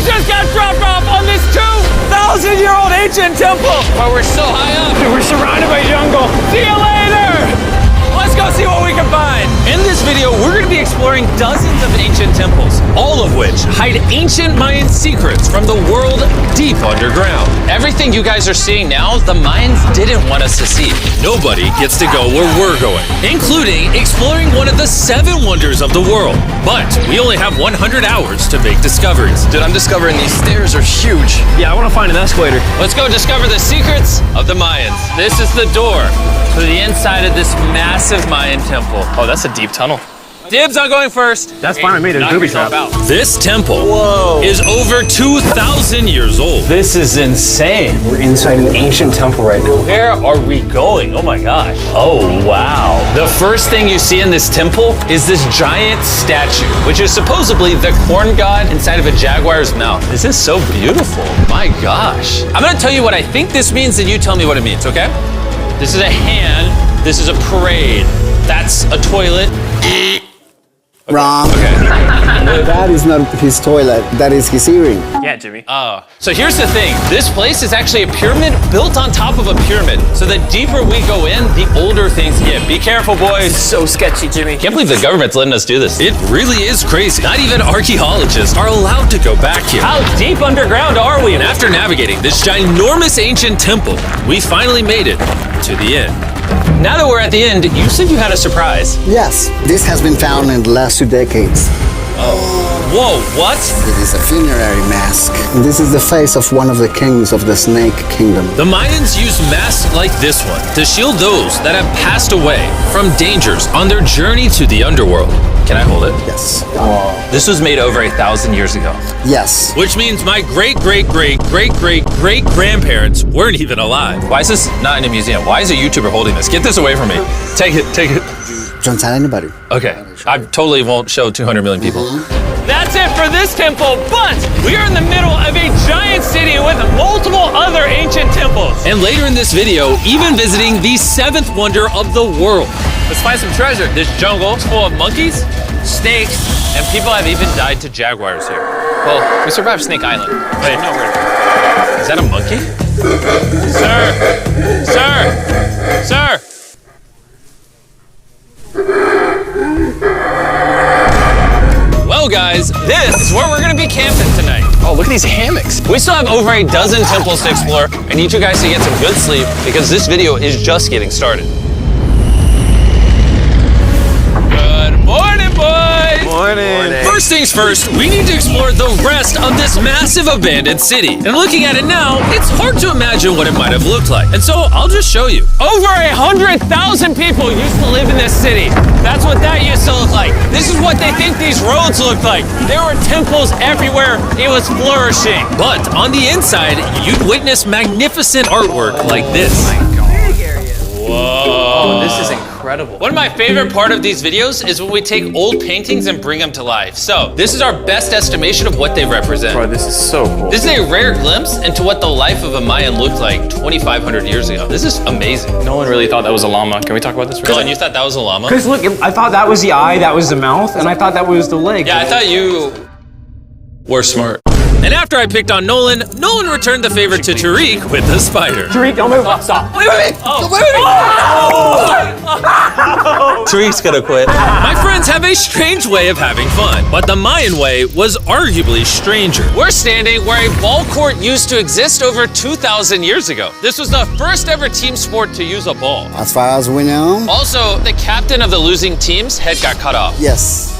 just got dropped off on this 2,000-year-old ancient temple. But we're so high up. Dude, we're surrounded by jungle. See you later. Let's go see what we can find. In this video, we're going to be exploring dozens of ancient temples, all of which hide ancient Mayan secrets from the world deep underground. Everything you guys are seeing now, the Mayans didn't want us to see. Nobody gets to go where we're going, including exploring one of the 7 wonders of the world. But we only have 100 hours to make discoveries. Dude, I'm discovering these stairs are huge. Yeah, I want to find an escalator. Let's go discover the secrets of the Mayans. This is the door to the inside of this massive Mayan temple. Oh, that's a deep tunnel. Dibs on going first. That's fine with me. There's booby traps. This temple is over 2,000 years old. This is insane. We're inside an ancient temple right now. Where are we going? Oh my gosh. Oh, wow. The first thing you see in this temple is this giant statue, which is supposedly the corn god inside of a jaguar's mouth. This is so beautiful. My gosh. I'm gonna tell you what I think this means, and you tell me what it means, okay? This is a hand. This is a parade. That's a toilet. Wrong. Okay. That is not his toilet. That is his earring. Yeah, Jimmy. Oh. So here's the thing. This place is actually a pyramid built on top of a pyramid. So the deeper we go in, the older things get. Be careful, boys. So sketchy, Jimmy. Can't believe the government's letting us do this. It really is crazy. Not even archaeologists are allowed to go back here. How deep underground are we? And after navigating this ginormous ancient temple, we finally made it to the end. Now that we're at the end, you said you had a surprise. Yes, this has been found in the last 2 decades. Whoa, what? It is a funerary mask. This is the face of one of the kings of the Snake Kingdom. The Mayans used masks like this one to shield those that have passed away from dangers on their journey to the underworld. Can I hold it? Yes. This was made over 1,000 years ago. Yes. Which means my great-great-great-great-great-grandparents weren't even alive. Why is this not in a museum? Why is a YouTuber holding this? Get this away from me. Take it, take it. Don't tell anybody. Okay, I totally won't show 200 million people. That's it for this temple, but we are in the middle of a giant city with multiple other ancient temples. And later in this video, even visiting the 7th wonder of the world. Let's find some treasure. This jungle is full of monkeys, snakes, and people have even died to jaguars here. Well, we survived Snake Island. Wait, no, is that a monkey? Sir! Sir! Sir! Well, guys, this is where we're gonna be camping tonight. Oh, look at these hammocks. We still have over a dozen temples to explore. I need you guys to get some good sleep because this video is just getting started. Good morning, boys! Morning. First things first, we need to explore the rest of this massive abandoned city. And looking at it now, it's hard to imagine what it might have looked like. And so I'll just show you. Over 100,000 people used to live in this city. That's what that used to look like. This is what they think these roads look like. There were temples everywhere. It was flourishing. But on the inside, you'd witness magnificent artwork like this. Whoa. This is incredible. One of my favorite part of these videos is when we take old paintings and bring them to life. So this is our best estimation of what they represent. Bro, this is so cool. This is a rare glimpse into what the life of a Mayan looked like 2,500 years ago. This is amazing. No one really thought that was a llama. Can we talk about this for a Dylan, second? you thought that was a llama? Because look, I thought that was the eye, that was the mouth, and I thought that was the leg. Yeah, I thought you were smart. And after I picked on Nolan returned the favor to Tariq with the spider. Tariq, don't move. Stop. Wait. Tariq's gonna quit. My friends have a strange way of having fun, but the Mayan way was arguably stranger. We're standing where a ball court used to exist over 2,000 years ago. This was the first ever team sport to use a ball. As far as we know. Also, the captain of the losing team's head got cut off. Yes.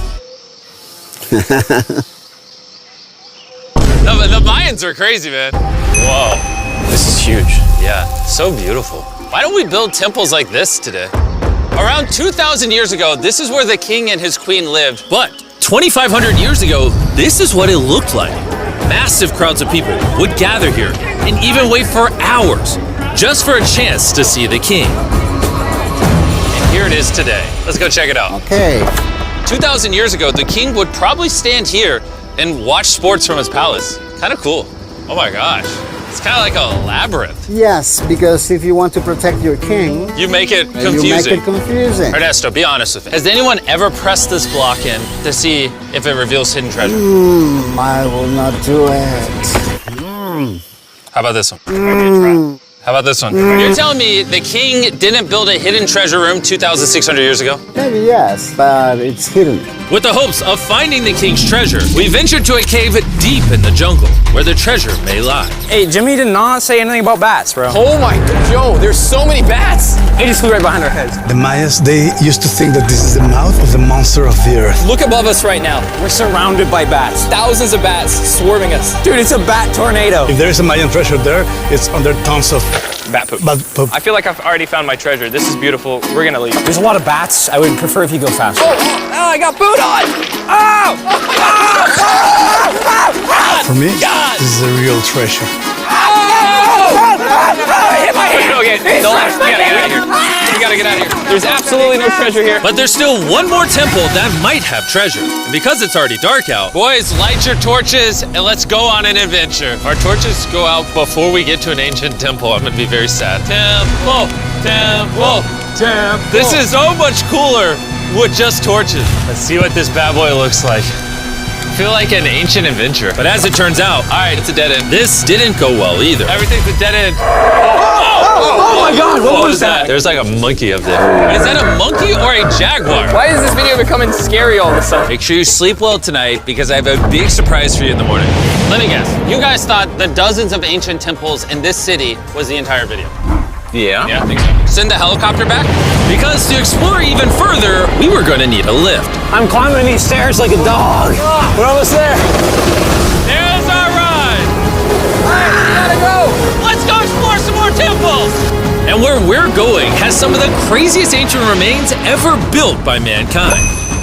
The Mayans are crazy, man. Whoa. This is huge. Yeah, so beautiful. Why don't we build temples like this today? Around 2,000 years ago, this is where the king and his queen lived. But 2,500 years ago, this is what it looked like. Massive crowds of people would gather here and even wait for hours just for a chance to see the king. And here it is today. Let's go check it out. Okay. 2,000 years ago, the king would probably stand here and watch sports from his palace. Kind of cool. Oh my gosh. It's kind of like a labyrinth. Yes, because if you want to protect your king, You make it you make confusing. it confusing. Ernesto, be honest with me. Has anyone ever pressed this block in to see if it reveals hidden treasure? I will not do it. How about this one? How about this one? You're telling me the king didn't build a hidden treasure room 2,600 years ago? Maybe yes, but it's hidden. With the hopes of finding the king's treasure, we ventured to a cave deep in the jungle where the treasure may lie. Hey, Jimmy did not say anything about bats, bro. Oh my God, Joe, there's so many bats. They just flew right behind our heads. The Mayas, they used to think that this is the mouth of the monster of the earth. Look above us right now. We're surrounded by bats. Thousands of bats swarming us. Dude, it's a bat tornado. If there is a Mayan treasure there, it's under tons of Bat poop. bat poop. I feel like I've already found my treasure. This is beautiful. We're gonna leave. There's a lot of bats. I would prefer if you go faster. Oh, I got food on. Oh! For me, this is a real treasure. I hit my hand. Okay, don't laugh. We gotta get out of here. We gotta get out of here. There's absolutely no treasure here. But there's still one more temple that might have treasure. And because it's already dark out, boys, light your torches and let's go on an adventure. If our torches go out before we get to an ancient temple, I'm gonna be very sad. Temple, temple, temple. This is so much cooler with just torches. Let's see what this bad boy looks like. I feel like an ancient adventure. But as it turns out, all right, it's a dead end. This didn't go well either. Everything's a dead end. Oh my God, what was that? There's like a monkey up there. Is that a monkey or a jaguar? Why is this video becoming scary all of a sudden? Make sure you sleep well tonight because I have a big surprise for you in the morning. Let me guess. You guys thought the dozens of ancient temples in this city was the entire video. Yeah. Yeah, I think so. Send the helicopter back? Because to explore even further, we were going to need a lift. I'm climbing these stairs like a dog. We're almost there. There's our ride. We gotta go. Let's go explore some more temples. And where we're going has some of the craziest ancient remains ever built by mankind.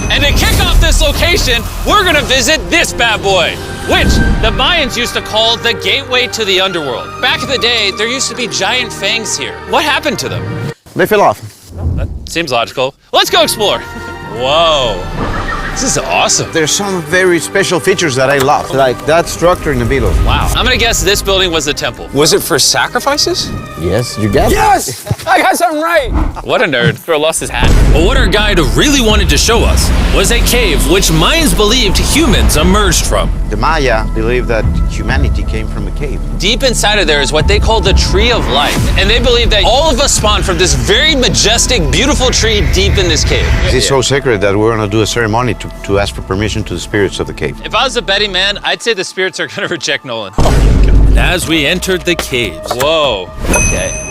And to kick off this location, we're gonna visit this bad boy, which the Mayans used to call the gateway to the underworld. Back in the day, there used to be giant fangs here. What happened to them? They fell off. That seems logical. Let's go explore. Whoa, this is awesome. There's some very special features that I love, like that structure in the middle. Wow, I'm gonna guess this building was the temple. Was it for sacrifices? Yes, you get it. Yes! I got something right. What a nerd. Throw lost his hat. But what our guide really wanted to show us was a cave which Mayans believed humans emerged from. The Maya believe that humanity came from a cave. Deep inside of there is what they call the Tree of Life. And they believe that all of us spawned from this very majestic, beautiful tree deep in this cave. It's so sacred that we're gonna do a ceremony to ask for permission to the spirits of the cave. If I was a betting man, I'd say the spirits are gonna reject Nolan. And as we entered the caves, whoa, okay.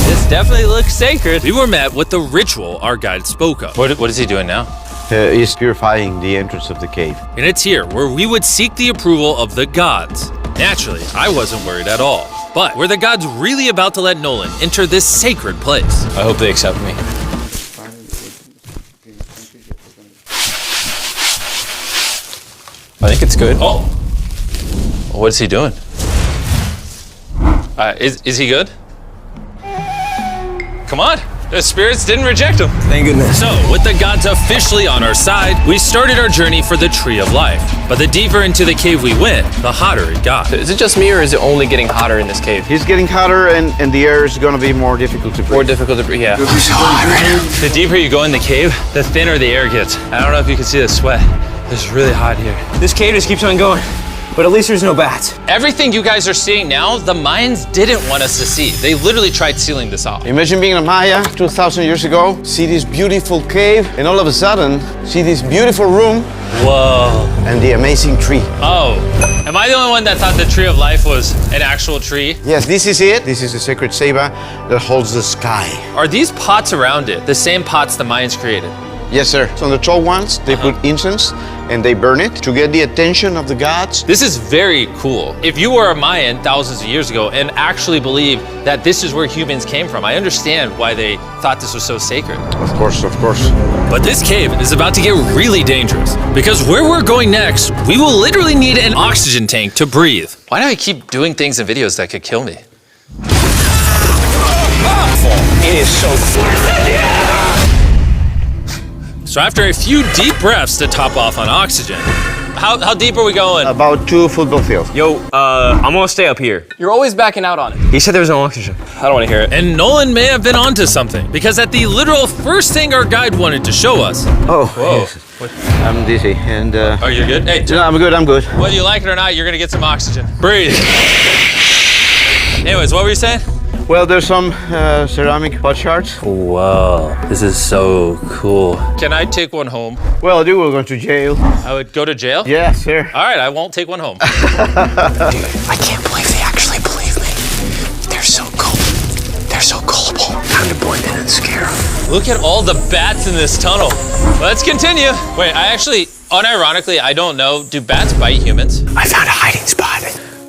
This definitely looks sacred. We were met with the ritual our guide spoke of. What is he doing now? He's purifying the entrance of the cave. And it's here where we would seek the approval of the gods. Naturally, I wasn't worried at all. But were the gods really about to let Nolan enter this sacred place? I hope they accept me. I think it's good. Oh. What is he doing? Is he good? Come on. The spirits didn't reject him. Thank goodness. So, with the gods officially on our side, we started our journey for the Tree of Life. But the deeper into the cave we went, the hotter it got. Is it just me or is it only getting hotter in this cave? He's getting hotter and the air is gonna be more difficult to breathe. More difficult to breathe, yeah. The deeper you go in the cave, the thinner the air gets. I don't know if you can see the sweat. It's really hot here. This cave just keeps on going. But at least there's no bats. Everything you guys are seeing now, the Mayans didn't want us to see. They literally tried sealing this off. Imagine being a Maya 2,000 years ago, see this beautiful cave, and all of a sudden, see this beautiful room Whoa. and the amazing tree. Oh, am I the only one that thought the Tree of Life was an actual tree? Yes, this is it. This is the sacred ceiba that holds the sky. Are these pots around it the same pots the Mayans created? Yes, sir. So on the tall ones, they put incense and they burn it to get the attention of the gods. This is very cool. If you were a Mayan thousands of years ago and actually believed that this is where humans came from, I understand why they thought this was so sacred. Of course, of course. But this cave is about to get really dangerous because where we're going next, we will literally need an oxygen tank to breathe. Why do I keep doing things in videos that could kill me? It is so So after a few deep breaths to top off on oxygen, How deep are we going? About 2 football fields. Yo, I'm gonna stay up here. You're always backing out on it. He said there was no oxygen. I don't want to hear it. And Nolan may have been onto something, because at the literal first thing our guide wanted to show us. Oh, I'm dizzy and... Oh, you're good? Hey, No, I'm good. whether you like it or not, you're gonna get some oxygen. Breathe. Anyways, what were you saying? Well, there's some ceramic pot shards. Whoa, this is so cool. Can I take one home? Well, you will go to jail. I would go to jail? Yeah, sir. All right, I won't take one home. I can't believe they actually believe me. They're so cool. They're so gullible. Time to blend in and scare them. Look at all the bats in this tunnel. Let's continue. Wait, I actually, unironically, I don't know. Do bats bite humans? I found a hiding spot.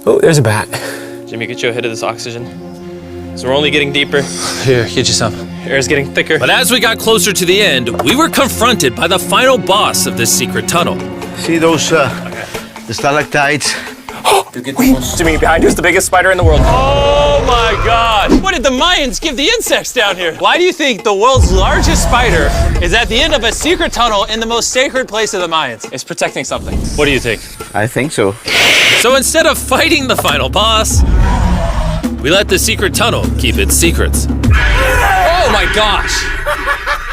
Oh, there's a bat. Jimmy, get you a hit of this oxygen. So we're only getting deeper. Here, get you some. Air's getting thicker. But as we got closer to the end, we were confronted by the final boss of this secret tunnel. See those the stalactites? Jimmy, behind you is the biggest spider in the world. Oh my God! What did the Mayans give the insects down here? Why do you think the world's largest spider is at the end of a secret tunnel in the most sacred place of the Mayans? It's protecting something. What do you think? I think so. So instead of fighting the final boss, we let the secret tunnel keep its secrets. Oh my gosh!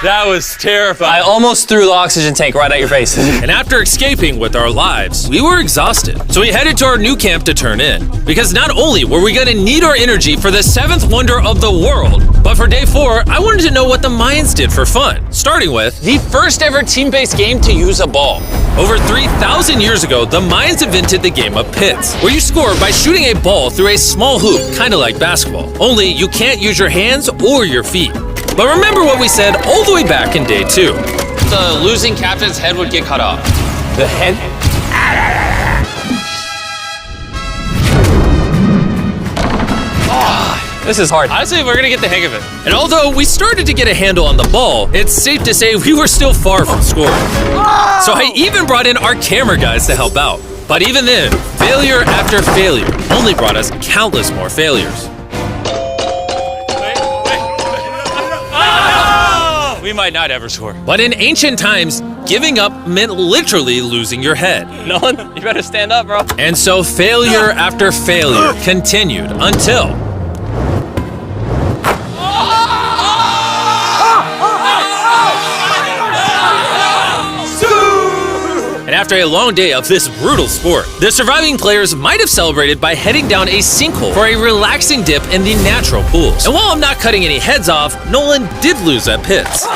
That was terrifying. I almost threw the oxygen tank right at your face. And after escaping with our lives, we were exhausted. So we headed to our new camp to turn in. Because not only were we gonna need our energy for the 7th wonder of the world, but for day 4, I wanted to know what the Mayans did for fun. Starting with the first ever team-based game to use a ball. Over 3,000 years ago, the Mayans invented the game of pits, where you score by shooting a ball through a small hoop, kinda like basketball. Only you can't use your hands or your feet. But remember what we said all the way back in day 2. The losing captain's head would get cut off. The head? This is hard. Honestly, we're gonna get the hang of it. And although we started to get a handle on the ball, it's safe to say we were still far from scoring. So I even brought in our camera guys to help out. But even then, failure after failure only brought us countless more failures. We might not ever score. But in ancient times, giving up meant literally losing your head. Nolan, you better stand up, bro. And so failure after failure continued until... And after a long day of this brutal sport, the surviving players might have celebrated by heading down a sinkhole for a relaxing dip in the natural pools. And while I'm not cutting any heads off, Nolan did lose at pits.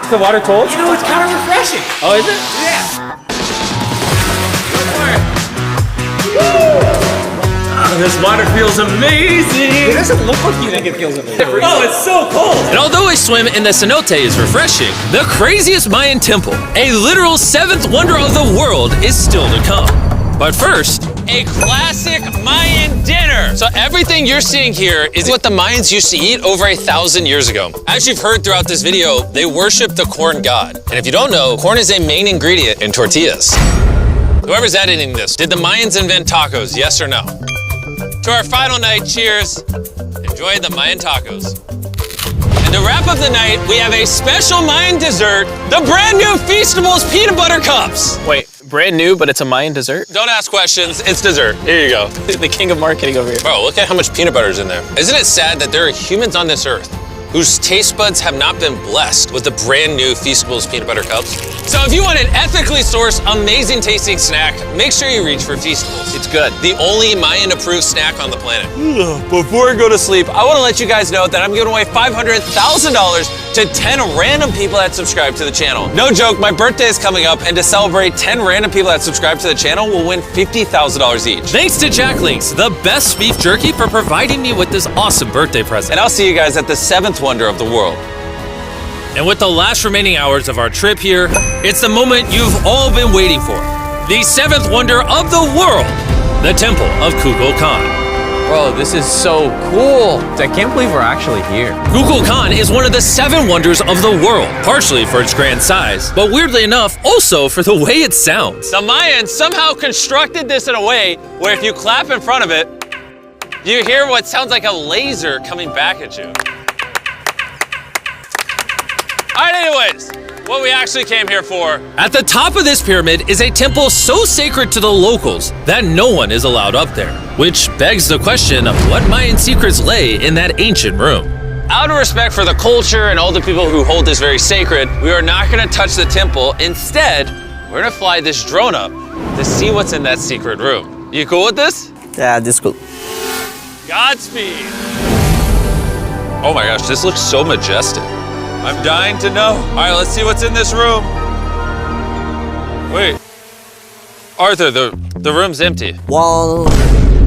Is the water cold? You know, it's kind of refreshing. Oh, is it? This water feels amazing. It doesn't look like you think it feels amazing. Oh, it's so cold. And although a swim in the cenote is refreshing, the craziest Mayan temple, a literal 7th wonder of the world, is still to come. But first, a classic Mayan dinner. So everything you're seeing here is what the Mayans used to eat over 1,000 years ago. As you've heard throughout this video, they worship the corn god. And if you don't know, corn is a main ingredient in tortillas. Whoever's editing this, did the Mayans invent tacos, yes or no? To our final night, cheers. Enjoy the Mayan tacos. And to wrap up the night, we have a special Mayan dessert, the brand new Feastables peanut butter cups. Wait, brand new, but it's a Mayan dessert? Don't ask questions, it's dessert. Here you go. The king of marketing over here. Bro, look at how much peanut butter is in there. Isn't it sad that there are humans on this earth whose taste buds have not been blessed with the brand new Feastables peanut butter cups? So if you want an ethically sourced, amazing tasting snack, make sure you reach for Feastables. It's good. The only Mayan approved snack on the planet. Before I go to sleep, I want to let you guys know that I'm giving away $500,000 to 10 random people that subscribe to the channel. No joke, my birthday is coming up, and to celebrate, 10 random people that subscribe to the channel will win $50,000 each. Thanks to Jack Links, the best beef jerky, for providing me with this awesome birthday present. And I'll see you guys at the 7th wonder of the world. And with the last remaining hours of our trip here, it's the moment you've all been waiting for. The 7th wonder of the world, the Temple of Kukulkan. Bro, this is so cool. I can't believe we're actually here. Kukulkan is one of the 7 wonders of the world, partially for its grand size, but weirdly enough, also for the way it sounds. The Mayans somehow constructed this in a way where if you clap in front of it, you hear what sounds like a laser coming back at you. All right, anyways, what we actually came here for. At the top of this pyramid is a temple so sacred to the locals that no one is allowed up there, which begs the question of what Mayan secrets lay in that ancient room. Out of respect for the culture and all the people who hold this very sacred, we are not going to touch the temple. Instead, we're going to fly this drone up to see what's in that secret room. You cool with this? Yeah, this is cool. Godspeed. Oh my gosh, this looks so majestic. I'm dying to know. All right, let's see what's in this room. Wait, Arthur, the room's empty. Well,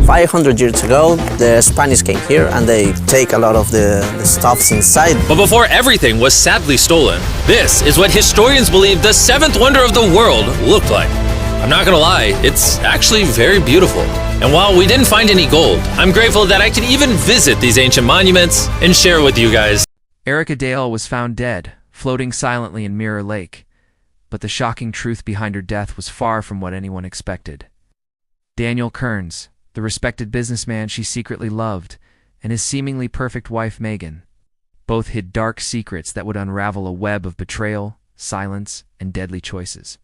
500 years ago, the Spanish came here and they take a lot of the stuffs inside. But before everything was sadly stolen, this is what historians believe the seventh wonder of the world looked like. I'm not gonna lie, it's actually very beautiful. And while we didn't find any gold, I'm grateful that I could even visit these ancient monuments and share with you guys. Erica Dale was found dead, floating silently in Mirror Lake. But the shocking truth behind her death was far from what anyone expected. Daniel Kearns, the respected businessman she secretly loved, and his seemingly perfect wife Megan, both hid dark secrets that would unravel a web of betrayal, silence, and deadly choices.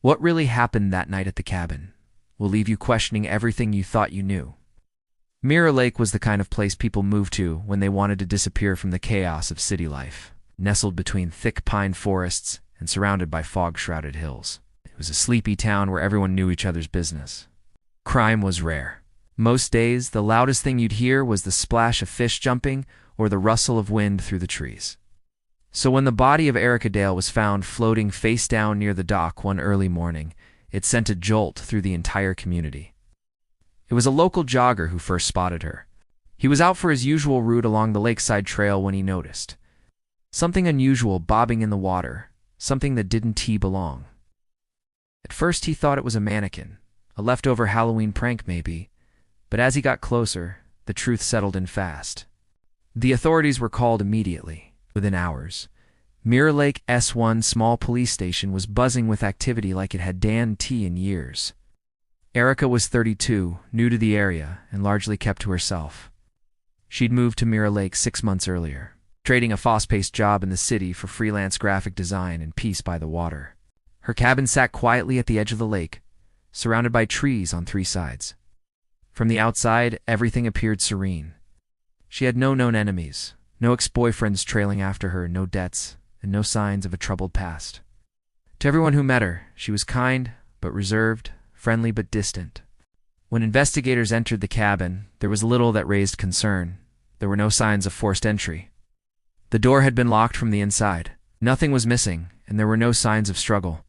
What really happened that night at the cabin will leave you questioning everything you thought you knew. Mirror Lake was the kind of place people moved to when they wanted to disappear from the chaos of city life, nestled between thick pine forests and surrounded by fog-shrouded hills. It was a sleepy town where everyone knew each other's business. Crime was rare. Most days, the loudest thing you'd hear was the splash of fish jumping or the rustle of wind through the trees. So when the body of Erica Dale was found floating face down near the dock one early morning, it sent a jolt through the entire community. It was a local jogger who first spotted her. He was out for his usual route along the lakeside trail when he noticed something unusual bobbing in the water, something that didn't belong. At first he thought it was a mannequin, a leftover Halloween prank maybe, but as he got closer, the truth settled in fast. The authorities were called immediately, within hours. Mirror Lake S1 small police station was buzzing with activity like it had D&T in years. Erica was 32, new to the area, and largely kept to herself. She'd moved to Mirror Lake 6 months earlier, trading a fast-paced job in the city for freelance graphic design and peace by the water. Her cabin sat quietly at the edge of the lake, surrounded by trees on 3 sides. From the outside, everything appeared serene. She had no known enemies, no ex-boyfriends trailing after her, no debts, and no signs of a troubled past. To everyone who met her, she was kind but reserved, friendly but distant. When investigators entered the cabin, there was little that raised concern. There were no signs of forced entry. The door had been locked from the inside. Nothing was missing, and there were no signs of struggle.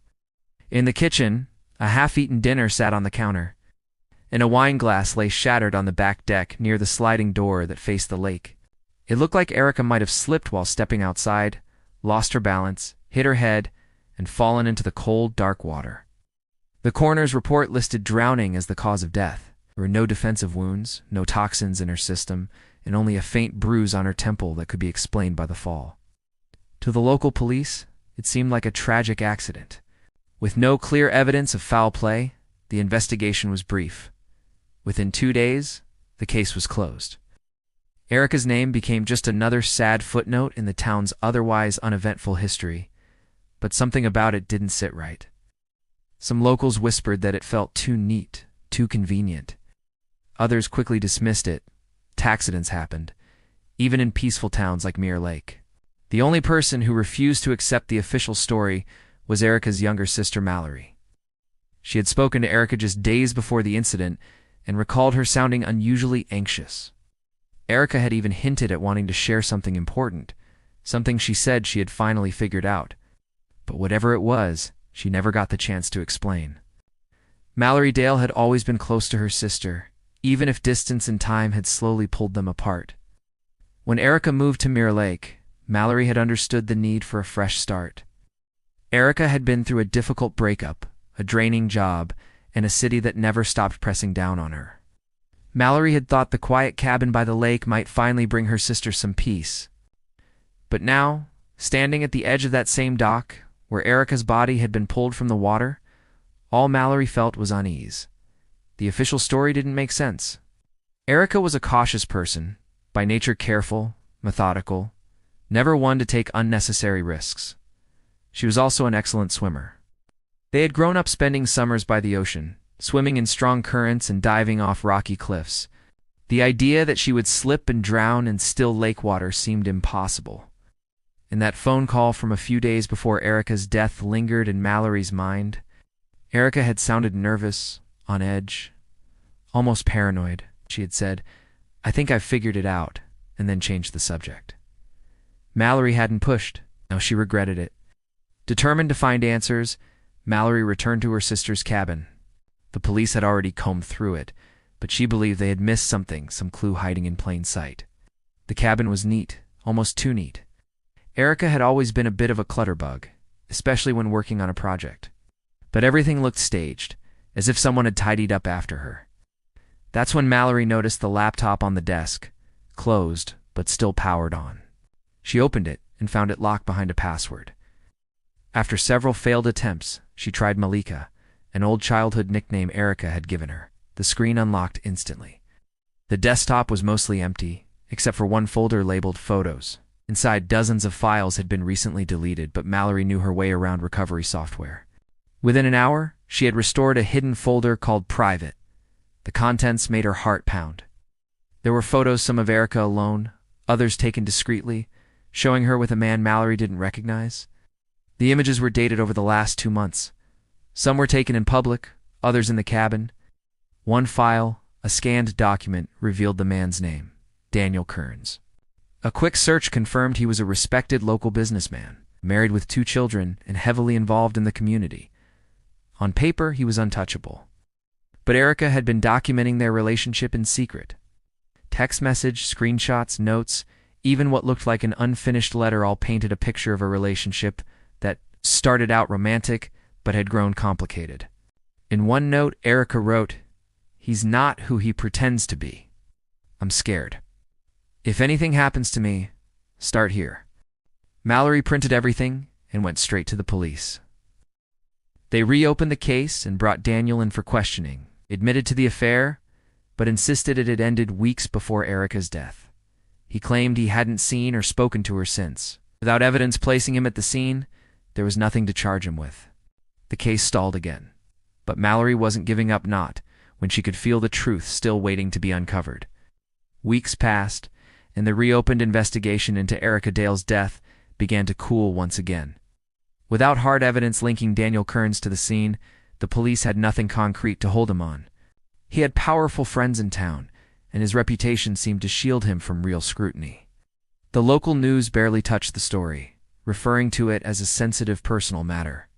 In the kitchen, a half-eaten dinner sat on the counter, and a wine glass lay shattered on the back deck near the sliding door that faced the lake. It looked like Erica might have slipped while stepping outside, lost her balance, hit her head, and fallen into the cold, dark water. The coroner's report listed drowning as the cause of death. There were no defensive wounds, no toxins in her system, and only a faint bruise on her temple that could be explained by the fall. To the local police, it seemed like a tragic accident. With no clear evidence of foul play, the investigation was brief. Within 2 days, the case was closed. Erica's name became just another sad footnote in the town's otherwise uneventful history, but something about it didn't sit right. Some locals whispered that it felt too neat, too convenient. Others quickly dismissed it. Accidents happened, even in peaceful towns like Mirror Lake. The only person who refused to accept the official story was Erica's younger sister Mallory. She had spoken to Erica just days before the incident and recalled her sounding unusually anxious. Erica had even hinted at wanting to share something important, something she said she had finally figured out. But whatever it was, she never got the chance to explain. Mallory Dale had always been close to her sister, even if distance and time had slowly pulled them apart. When Erica moved to Mirror Lake, Mallory had understood the need for a fresh start. Erica had been through a difficult breakup, a draining job, and a city that never stopped pressing down on her. Mallory had thought the quiet cabin by the lake might finally bring her sister some peace. But now, standing at the edge of that same dock, where Erica's body had been pulled from the water, all Mallory felt was unease. The official story didn't make sense. Erica was a cautious person, by nature careful, methodical, never one to take unnecessary risks. She was also an excellent swimmer. They had grown up spending summers by the ocean, swimming in strong currents and diving off rocky cliffs. The idea that she would slip and drown in still lake water seemed impossible. And that phone call from a few days before Erica's death lingered in Mallory's mind. Erica had sounded nervous, on edge, almost paranoid. She had said, "I think I've figured it out," and then changed the subject. Mallory hadn't pushed. No, she regretted it. Determined to find answers, Mallory returned to her sister's cabin. The police had already combed through it, but she believed they had missed something, some clue hiding in plain sight. The cabin was neat, almost too neat. Erica had always been a bit of a clutterbug, especially when working on a project. But everything looked staged, as if someone had tidied up after her. That's when Mallory noticed the laptop on the desk, closed, but still powered on. She opened it and found it locked behind a password. After several failed attempts, she tried Malika, an old childhood nickname Erica had given her. The screen unlocked instantly. The desktop was mostly empty, except for one folder labeled Photos. Inside, dozens of files had been recently deleted, but Mallory knew her way around recovery software. Within an hour, she had restored a hidden folder called Private. The contents made her heart pound. There were photos, some of Erica alone, others taken discreetly, showing her with a man Mallory didn't recognize. The images were dated over the last 2 months. Some were taken in public, others in the cabin. One file, a scanned document, revealed the man's name, Daniel Kearns. A quick search confirmed he was a respected local businessman, married with 2 children and heavily involved in the community. On paper, he was untouchable. But Erica had been documenting their relationship in secret. Text message, screenshots, notes, even what looked like an unfinished letter all painted a picture of a relationship that started out romantic but had grown complicated. In one note, Erica wrote, "He's not who he pretends to be. I'm scared. If anything happens to me, start here." Mallory printed everything and went straight to the police. They reopened the case and brought Daniel in for questioning, admitted to the affair, but insisted it had ended weeks before Erica's death. He claimed he hadn't seen or spoken to her since. Without evidence placing him at the scene, there was nothing to charge him with. The case stalled again. But Mallory wasn't giving up, not when she could feel the truth still waiting to be uncovered. Weeks passed, and the reopened investigation into Erica Dale's death began to cool once again. Without hard evidence linking Daniel Kearns to the scene, the police had nothing concrete to hold him on. He had powerful friends in town, and his reputation seemed to shield him from real scrutiny. The local news barely touched the story, referring to it as a sensitive personal matter.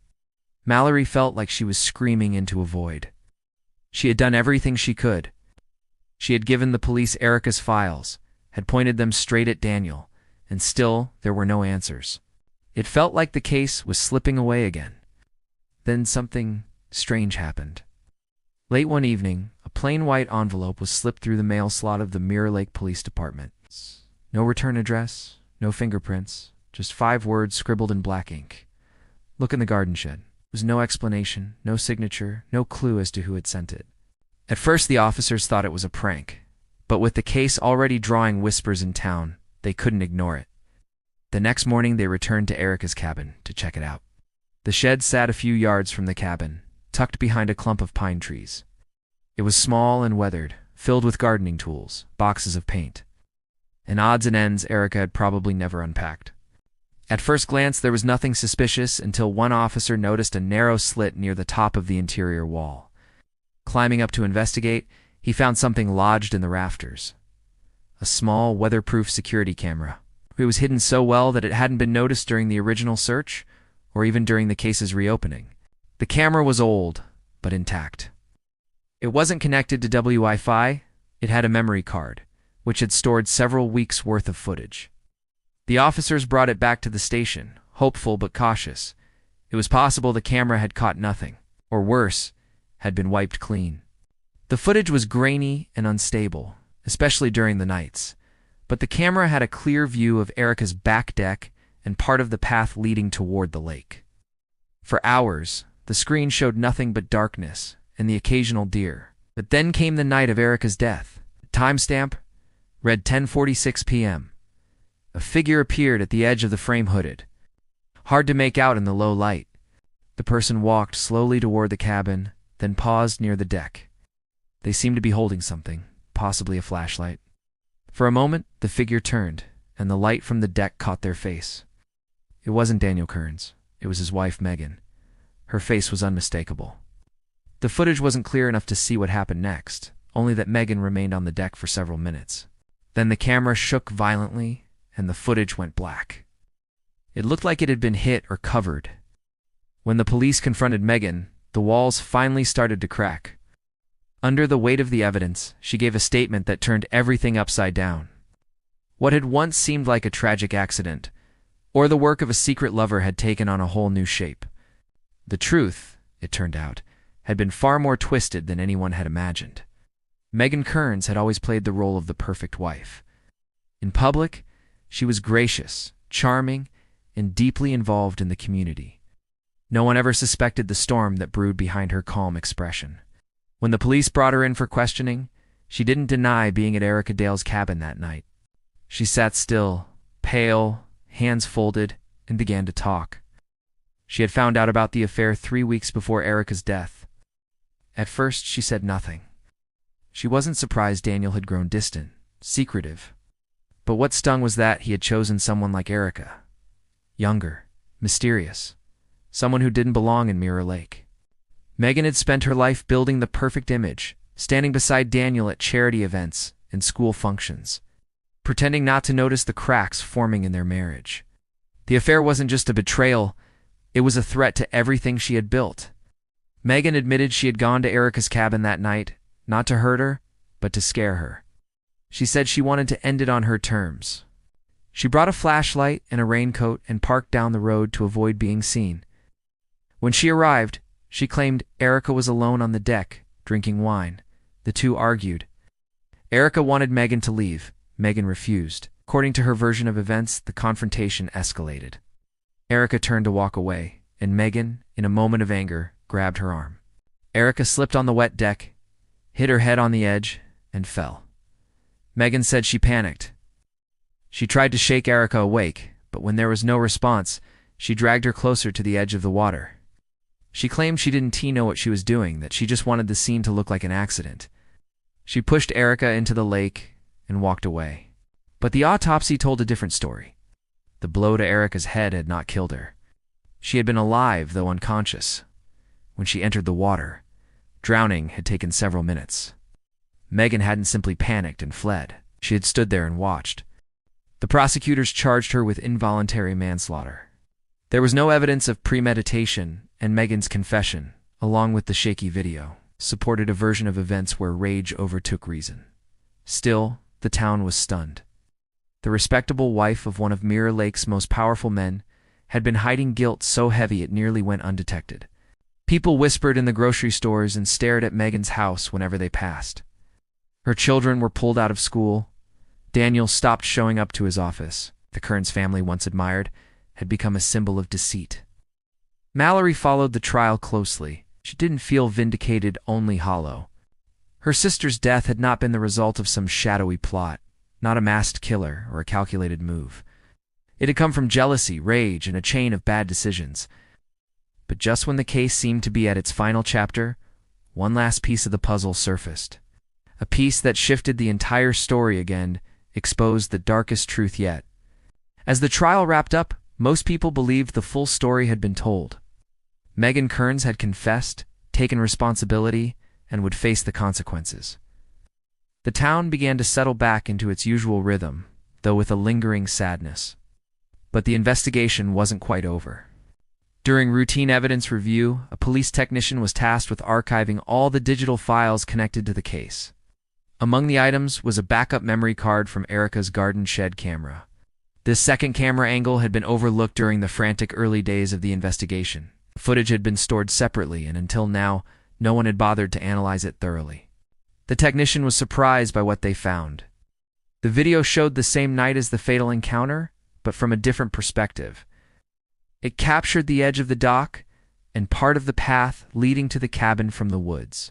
Mallory felt like she was screaming into a void. She had done everything she could. She had given the police Erica's files, had pointed them straight at Daniel, and still there were no answers. It felt like the case was slipping away again. Then something strange happened. Late one evening, a plain white envelope was slipped through the mail slot of the Mirror Lake Police Department. No return address, no fingerprints, just 5 words scribbled in black ink. "Look in the garden shed." There was no explanation, no signature, no clue as to who had sent it. At first the officers thought it was a prank, but with the case already drawing whispers in town, they couldn't ignore it. The next morning they returned to Erica's cabin to check it out. The shed sat a few yards from the cabin, tucked behind a clump of pine trees. It was small and weathered, filled with gardening tools, boxes of paint, and odds and ends Erica had probably never unpacked. At first glance, there was nothing suspicious until one officer noticed a narrow slit near the top of the interior wall. Climbing up to investigate, he found something lodged in the rafters. A small, weatherproof security camera. It was hidden so well that it hadn't been noticed during the original search, or even during the case's reopening. The camera was old, but intact. It wasn't connected to Wi-Fi, it had a memory card, which had stored several weeks' worth of footage. The officers brought it back to the station, hopeful but cautious. It was possible the camera had caught nothing, or worse, had been wiped clean. The footage was grainy and unstable, especially during the nights, but the camera had a clear view of Erica's back deck and part of the path leading toward the lake. For hours, the screen showed nothing but darkness and the occasional deer. But then came the night of Erica's death. The timestamp read 10:46 p.m. A figure appeared at the edge of the frame, hooded. hard to make out in the low light. The person walked slowly toward the cabin, then paused near the deck. They seemed to be holding something, possibly a flashlight. For a moment, the figure turned, and the light from the deck caught their face. It wasn't Daniel Kearns. It was his wife, Megan. Her face was unmistakable. The footage wasn't clear enough to see what happened next, only that Megan remained on the deck for several minutes. Then the camera shook violently, and the footage went black. It looked like it had been hit or covered. When the police confronted Megan, the walls finally started to crack. Under the weight of the evidence, she gave a statement that turned everything upside down. What had once seemed like a tragic accident, or the work of a secret lover, had taken on a whole new shape. The truth, it turned out, had been far more twisted than anyone had imagined. Megan Kearns had always played the role of the perfect wife. In public, she was gracious, charming, and deeply involved in the community. No one ever suspected the storm that brewed behind her calm expression. When the police brought her in for questioning, she didn't deny being at Erica Dale's cabin that night. She sat still, pale, hands folded, and began to talk. She had found out about the affair 3 weeks before Erica's death. At first, she said nothing. She wasn't surprised Daniel had grown distant, secretive. But what stung was that he had chosen someone like Erica. Younger, mysterious, someone who didn't belong in Mirror Lake. Megan had spent her life building the perfect image, standing beside Daniel at charity events and school functions, pretending not to notice the cracks forming in their marriage. The affair wasn't just a betrayal, it was a threat to everything she had built. Megan admitted she had gone to Erica's cabin that night, not to hurt her, but to scare her. She said she wanted to end it on her terms. She brought a flashlight and a raincoat and parked down the road to avoid being seen. When she arrived, she claimed Erica was alone on the deck, drinking wine. The two argued. Erica wanted Megan to leave. Megan refused. According to her version of events, the confrontation escalated. Erica turned to walk away, and Megan, in a moment of anger, grabbed her arm. Erica slipped on the wet deck, hit her head on the edge, and fell. Megan said she panicked. She tried to shake Erica awake, but when there was no response, she dragged her closer to the edge of the water. She claimed she didn't know what she was doing, that she just wanted the scene to look like an accident. She pushed Erica into the lake and walked away. But the autopsy told a different story. The blow to Erica's head had not killed her. She had been alive, though unconscious. When she entered the water, drowning had taken several minutes. Megan hadn't simply panicked and fled. She had stood there and watched. The prosecutors charged her with involuntary manslaughter. There was no evidence of premeditation, and Megan's confession, along with the shaky video, supported a version of events where rage overtook reason. Still, the town was stunned. The respectable wife of one of Mirror Lake's most powerful men had been hiding guilt so heavy it nearly went undetected. People whispered in the grocery stores and stared at Megan's house whenever they passed. Her children were pulled out of school. Daniel stopped showing up to his office. The Kearns family, once admired, had become a symbol of deceit. Mallory followed the trial closely. She didn't feel vindicated, only hollow. Her sister's death had not been the result of some shadowy plot, not a masked killer or a calculated move. It had come from jealousy, rage, and a chain of bad decisions. But just when the case seemed to be at its final chapter, one last piece of the puzzle surfaced. A piece that shifted the entire story again, exposed the darkest truth yet. As the trial wrapped up, most people believed the full story had been told. Megan Kearns had confessed, taken responsibility, and would face the consequences. The town began to settle back into its usual rhythm, though with a lingering sadness. But the investigation wasn't quite over. During routine evidence review, a police technician was tasked with archiving all the digital files connected to the case. Among the items was a backup memory card from Erica's garden shed camera. This second camera angle had been overlooked during the frantic early days of the investigation. Footage had been stored separately, and until now, no one had bothered to analyze it thoroughly. The technician was surprised by what they found. The video showed the same night as the fatal encounter, but from a different perspective. It captured the edge of the dock and part of the path leading to the cabin from the woods.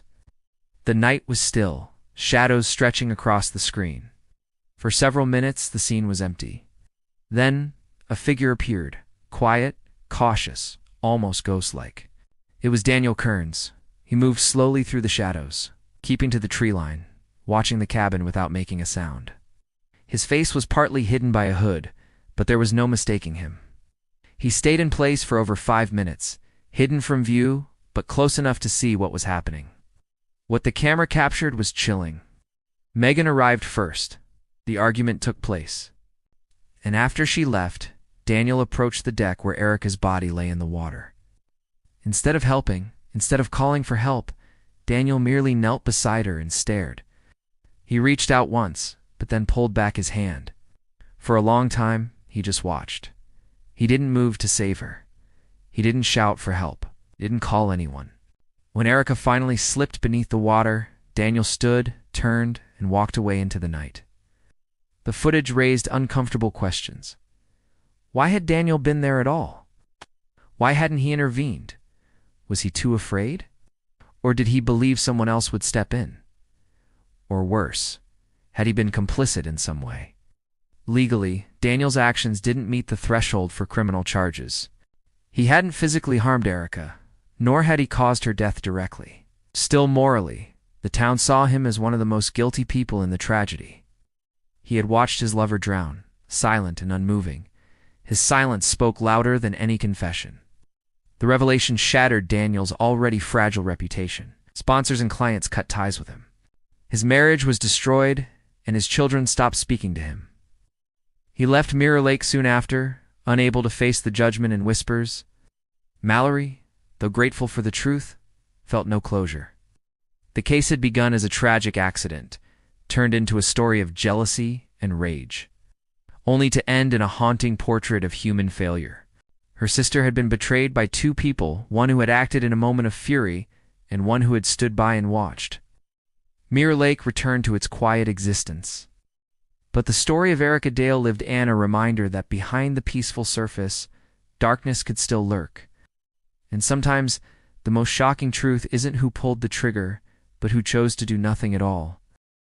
The night was still, shadows stretching across the screen. For several minutes, the scene was empty. Then, a figure appeared, quiet, cautious, almost ghost-like. It was Daniel Kearns. He moved slowly through the shadows, keeping to the tree line, watching the cabin without making a sound. His face was partly hidden by a hood, but there was no mistaking him. He stayed in place for over 5 minutes, hidden from view, but close enough to see what was happening. What the camera captured was chilling. Megan arrived first. The argument took place. And after she left, Daniel approached the deck where Erica's body lay in the water. Instead of helping, instead of calling for help, Daniel merely knelt beside her and stared. He reached out once, but then pulled back his hand. For a long time, he just watched. He didn't move to save her. He didn't shout for help. He didn't call anyone. When Erica finally slipped beneath the water, Daniel stood, turned, and walked away into the night. The footage raised uncomfortable questions. Why had Daniel been there at all? Why hadn't he intervened? Was he too afraid? Or did he believe someone else would step in? Or worse, had he been complicit in some way? Legally, Daniel's actions didn't meet the threshold for criminal charges. He hadn't physically harmed Erica, nor had he caused her death directly. Still morally, the town saw him as one of the most guilty people in the tragedy. He had watched his lover drown, silent and unmoving. His silence spoke louder than any confession. The revelation shattered Daniel's already fragile reputation. Sponsors and clients cut ties with him. His marriage was destroyed, and his children stopped speaking to him. He left Mirror Lake soon after, unable to face the judgment and whispers. Mallory, though grateful for the truth, felt no closure. The case had begun as a tragic accident, turned into a story of jealousy and rage, only to end in a haunting portrait of human failure. Her sister had been betrayed by 2 people, one who had acted in a moment of fury, and one who had stood by and watched. Mirror Lake returned to its quiet existence. But the story of Erica Dale lived on, a reminder that behind the peaceful surface, darkness could still lurk. And sometimes, the most shocking truth isn't who pulled the trigger, but who chose to do nothing at all.